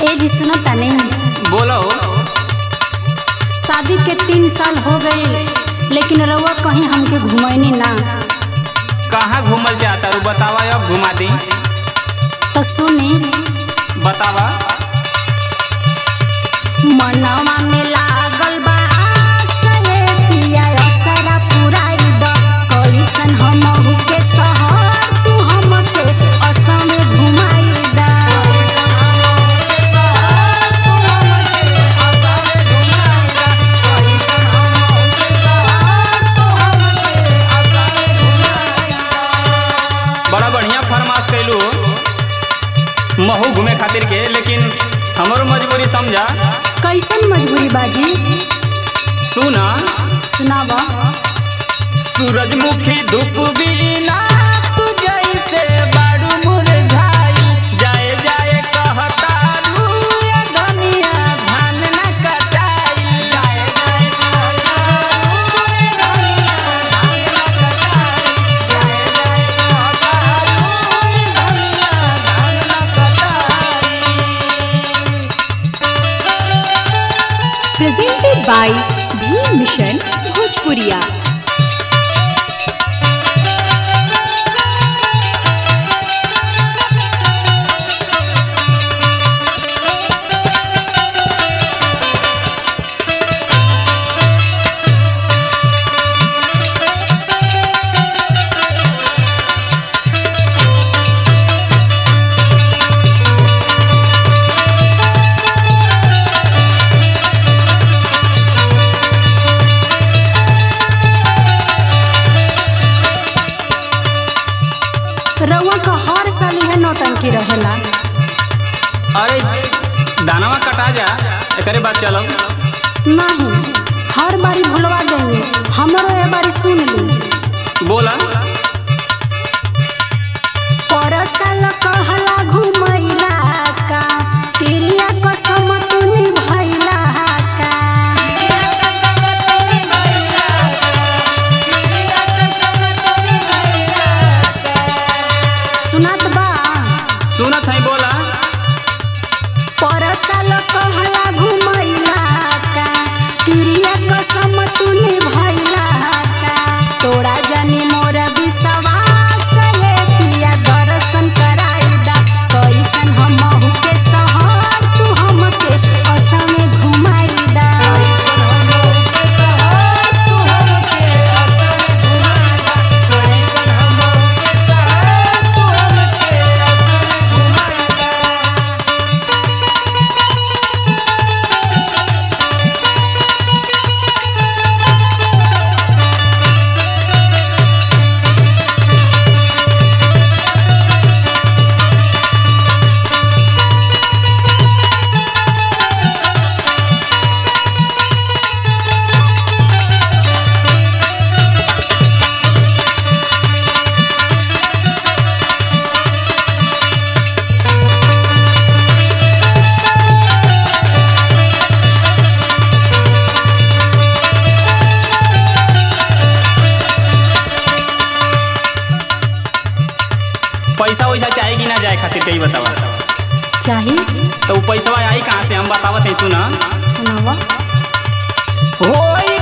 ए जी सुनो तनी। बोलो। शादी के 3 साल हो गए लेकिन रउआ कहीं हमके घुमाइनी ना। कहाँ घूमल चाहता रू बतावा, अब घुमा दी। तो सुनी बतावा। मनवा में लागल बा आसरे पिया असरा पुराई द कइसन हमहु के शहर तू हमके असमे घुमाई द। बड़ा बढ़िया फरमाश कैलू महू घूमे खातिर के, लेकिन हमारो मजबूरी समझा। कैसन मजबूरी बाजी? सुना सुनावा। सूरजमुखी धूप बिना तू जैसे बारू मुरझाई, जाए जाए कहता रू या धनिया धान न कटाई। जाए जाए कहता रू या धनिया धान न कटाई, जाए जाए कहता रू या धनिया धान न कटाई। Presented by Bhim Mission Bhojpuriya। रउआ का हर साल है नौटंकी रहेला। अरे दानवा कटा जा, एकरे बाद चलो। नहीं, हर बारी भुलवा देंगे, हमरो ये बारी सुन ली। बोला। परसल कहला घुमैला का तिरिया कसम तू निभैला का। सुनत बा? सुनत है, बोला। परसल कहला घुमैला का तिरिया कसम तू निभैला का। तोरा जानी मोर विश्वास ये पिया दर्शन कराई दा कइसन हमहु के शहर तू हमके असमे घुमाई दा। कइसन हमहु के शहर तू हमके असमे घुमाई दा, कइसन हमहु के शहर तू हमके असमे घुमाई दा। पैसा वैसा चाहे कि ना जाए खातिर कही बतावा। चाहिए तो वो पैसा आई कहाँ से, हम बतावत है, सुना। सुनावा। होई